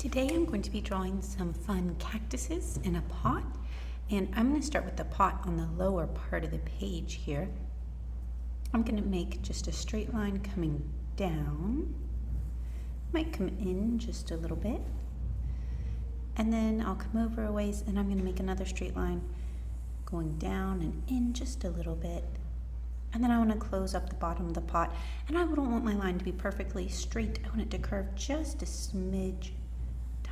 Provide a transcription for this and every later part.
Today I'm going to be drawing some fun cactuses in a pot, and I'm going to start with the pot on the lower part of the page here. I'm going to make just a straight line coming down, might come in just a little bit, and then I'll come over a ways and I'm going to make another straight line going down and in just a little bit. And then I want to close up the bottom of the pot, and I don't want my line to be perfectly straight. I want it to curve just a smidge,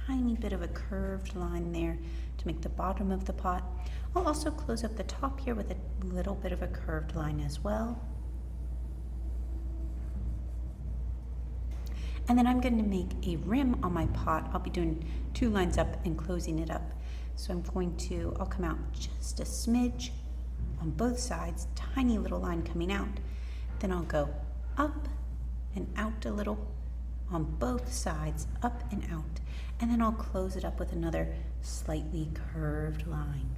tiny bit of a curved line there to make the bottom of the pot. I'll also close up the top here with a little bit of a curved line as well. And then I'm going to make a rim on my pot. I'll be doing 2 lines up and closing it up. So I'll come out just a smidge on both sides, tiny little line coming out. Then I'll go up and out a little on both sides, up and out. And then I'll close it up with another slightly curved line.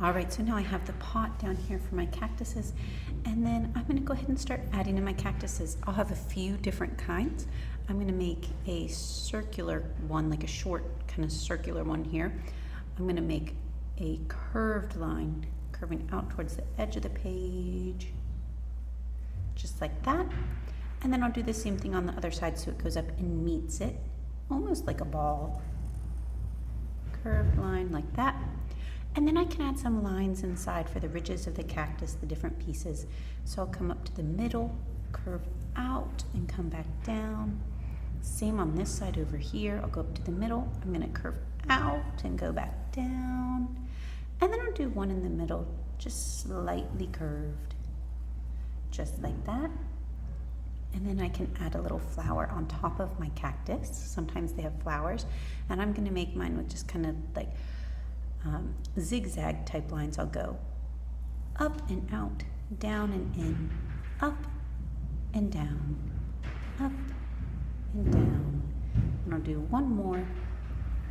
All right, so now I have the pot down here for my cactuses, and then I'm gonna go ahead and start adding in my cactuses. I'll have a few different kinds. I'm gonna make a circular one, like a short kind of circular one here. I'm gonna make a curved line curving out towards the edge of the page, just like that. And then I'll do the same thing on the other side so it goes up and meets it, almost like a ball. Curved line like that. And then I can add some lines inside for the ridges of the cactus, the different pieces. So I'll come up to the middle, curve out and come back down. Same on this side over here. I'll go up to the middle. I'm going to curve out and go back down. And then I'll do one in the middle, just slightly curved, just like that. And then I can add a little flower on top of my cactus. Sometimes they have flowers, and I'm going to make mine with just kind of like zigzag type lines. I'll go up and out, down and in, up and down, up and down. And I'll do one more,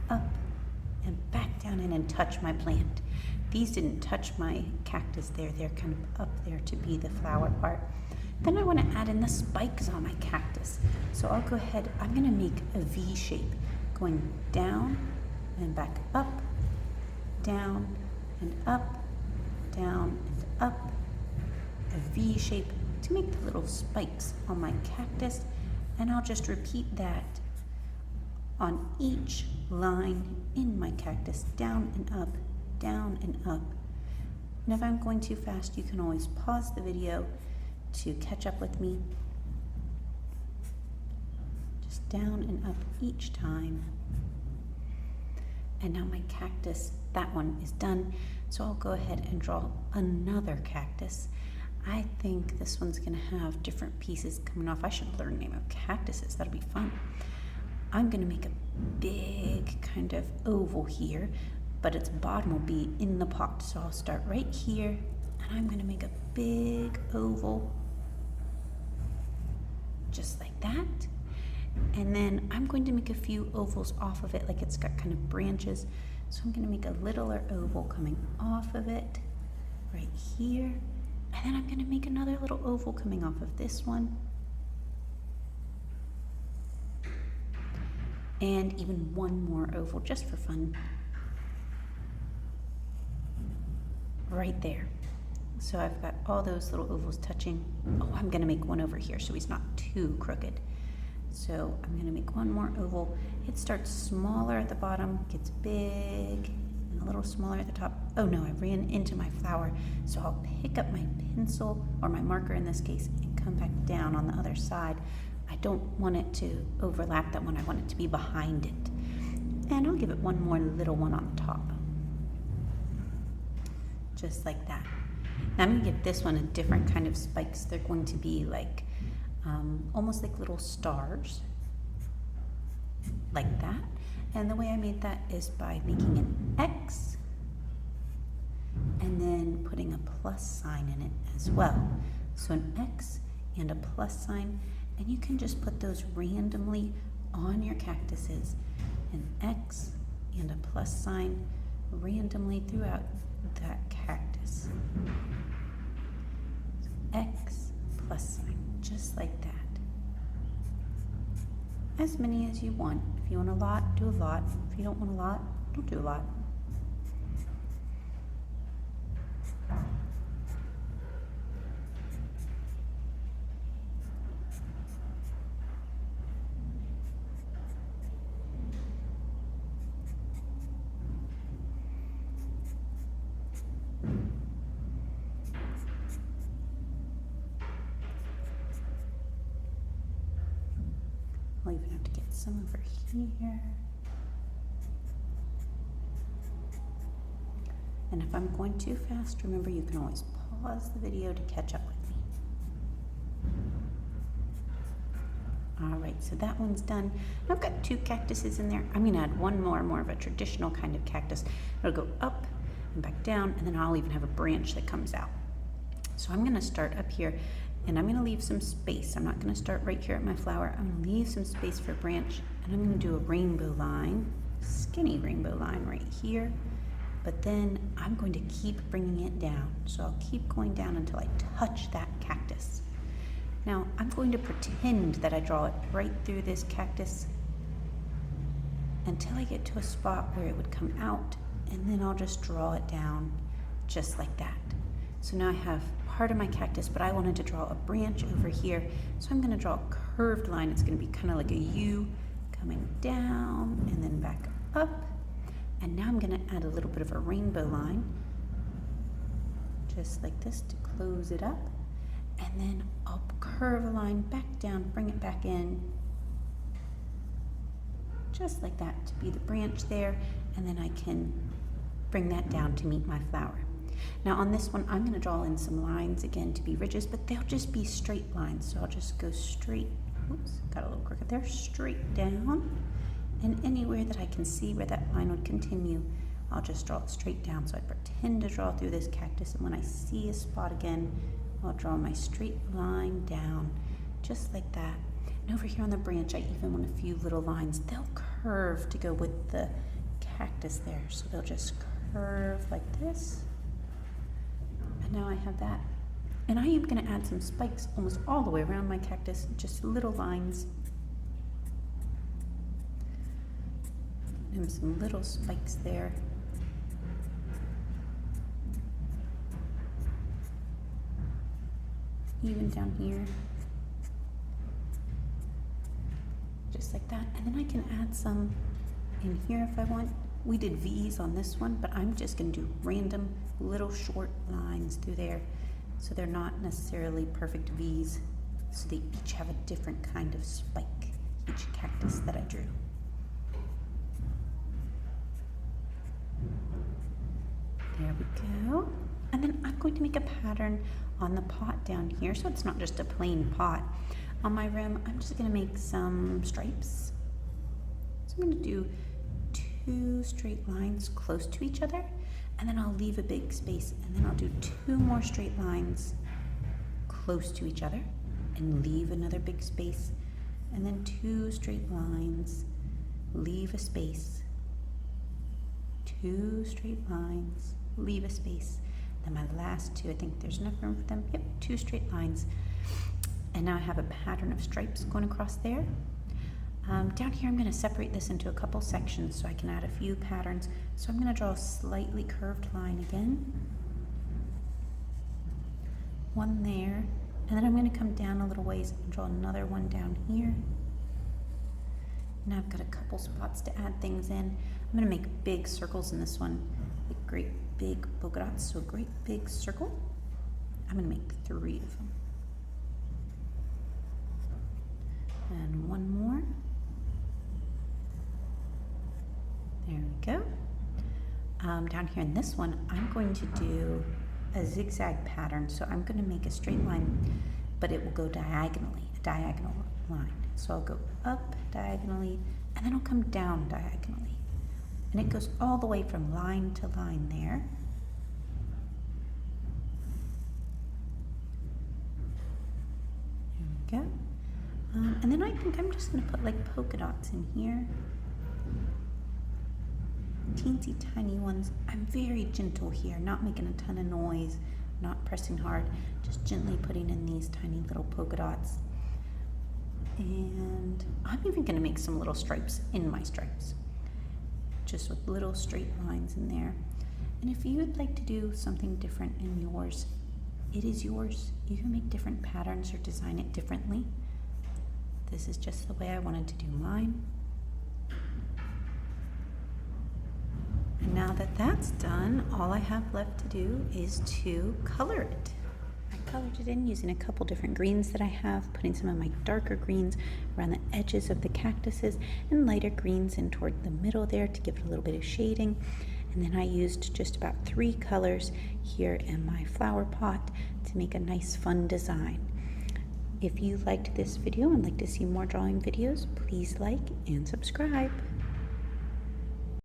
up and back down in and touch my plant. These didn't touch my cactus there. They're kind of up there to be the flower part. Then I want to add in the spikes on my cactus. So I'll go ahead, I'm going to make a V shape going down and back up, down and up, down and up, a V shape to make the little spikes on my cactus. And I'll just repeat that on each line in my cactus, down and up, down and up. And if I'm going too fast, you can always pause the video to catch up with me. Just down and up each time. And now my cactus, that one is done. So I'll go ahead and draw another cactus. I think this one's gonna have different pieces coming off. I should learn the name of cactuses, that'll be fun. I'm gonna make a big kind of oval here, but its bottom will be in the pot. So I'll start right here, and I'm gonna make a big oval, just like that. And then I'm going to make a few ovals off of it, like it's got kind of branches. So I'm gonna make a littler oval coming off of it, right here. And then I'm gonna make another little oval coming off of this one. And even one more oval, just for fun. Right there. So I've got all those little ovals touching. Oh, I'm gonna make one over here so he's not too crooked. So I'm gonna make one more oval. It starts smaller at the bottom, gets big, and a little smaller at the top. Oh no, I ran into my flower. So I'll pick up my pencil, or my marker in this case, and come back down on the other side. I don't want it to overlap that one. I want it to be behind it. And I'll give it one more little one on the top. Just like that. Now I'm gonna give this one a different kind of spikes. They're going to be like, almost like little stars, like that. And the way I made that is by making an X and then putting a plus sign in it as well. So an X and a plus sign, and you can just put those randomly on your cactuses. An X and a plus sign randomly throughout that cactus. So X plus sign, just like that. as many as you want. If you want a lot, do a lot. If you don't want a lot, don't do a lot. I'll even have to get some over here. And if I'm going too fast, remember you can always pause the video to catch up with me. All right, so that one's done. I've got 2 cactuses in there. I'm gonna add one more of a traditional kind of cactus. It'll go up and back down, and then I'll even have a branch that comes out. So I'm gonna start up here, and I'm gonna leave some space. I'm not gonna start right here at my flower. I'm gonna leave some space for a branch, and I'm gonna do a rainbow line, skinny rainbow line right here. But then I'm going to keep bringing it down. So I'll keep going down until I touch that cactus. Now I'm going to pretend that I draw it right through this cactus until I get to a spot where it would come out, and then I'll just draw it down just like that. So now I have part of my cactus, but I wanted to draw a branch over here. So I'm gonna draw a curved line. It's gonna be kind of like a U coming down and then back up. And now I'm gonna add a little bit of a rainbow line, just like this to close it up. And then I'll curve a line back down, bring it back in, just like that to be the branch there. And then I can bring that down to meet my flower. Now on this one, I'm gonna draw in some lines again to be ridges, but they'll just be straight lines. So I'll just go straight, oops, got a little crooked there, straight down. And anywhere that I can see where that line would continue, I'll just draw it straight down. So I pretend to draw through this cactus, and when I see a spot again, I'll draw my straight line down, just like that. And over here on the branch, I even want a few little lines. They'll curve to go with the cactus there. So they'll just curve like this. And now I have that. And I am gonna add some spikes almost all the way around my cactus, just little lines. And some little spikes there. Even down here. Just like that. And then I can add some in here if I want. We did V's on this one, but I'm just gonna do random little short lines through there. So they're not necessarily perfect V's. So they each have a different kind of spike, each cactus that I drew. There we go. And then I'm going to make a pattern on the pot down here, so it's not just a plain pot. On my rim, I'm just gonna make some stripes. So I'm gonna do 2 straight lines close to each other, and then I'll leave a big space, and then I'll do 2 more straight lines close to each other, and leave another big space, and then 2 straight lines, leave a space, 2 straight lines, leave a space. Then my last 2, I think there's enough room for them. Yep, 2 straight lines. And now I have a pattern of stripes going across there. Down here, I'm gonna separate this into a couple sections so I can add a few patterns. So I'm gonna draw a slightly curved line again. One there, and then I'm gonna come down a little ways and draw another one down here. Now I've got a couple spots to add things in. I'm gonna make big circles in this one, like great big polka dots, so a great big circle. I'm gonna make 3 of them. And one more. There we go. Down here in this one, I'm going to do a zigzag pattern. So I'm gonna make a straight line, but it will go diagonally, a diagonal line. So I'll go up diagonally, and then I'll come down diagonally. And it goes all the way from line to line there. There we go. And then I think I'm just gonna put like polka dots in here. Teensy tiny ones. I'm very gentle here, not making a ton of noise, not pressing hard, just gently putting in these tiny little polka dots. And I'm even gonna make some little stripes in my stripes, just with little straight lines in there. And if you would like to do something different in yours, it is yours. You can make different patterns or design it differently. This is just the way I wanted to do mine. And now that that's done, all I have left to do is to color it. I colored it in using a couple different greens that I have, putting some of my darker greens around the edges of the cactuses and lighter greens in toward the middle there to give it a little bit of shading. And then I used just about 3 colors here in my flower pot to make a nice fun design. If you liked this video and like to see more drawing videos, please like and subscribe.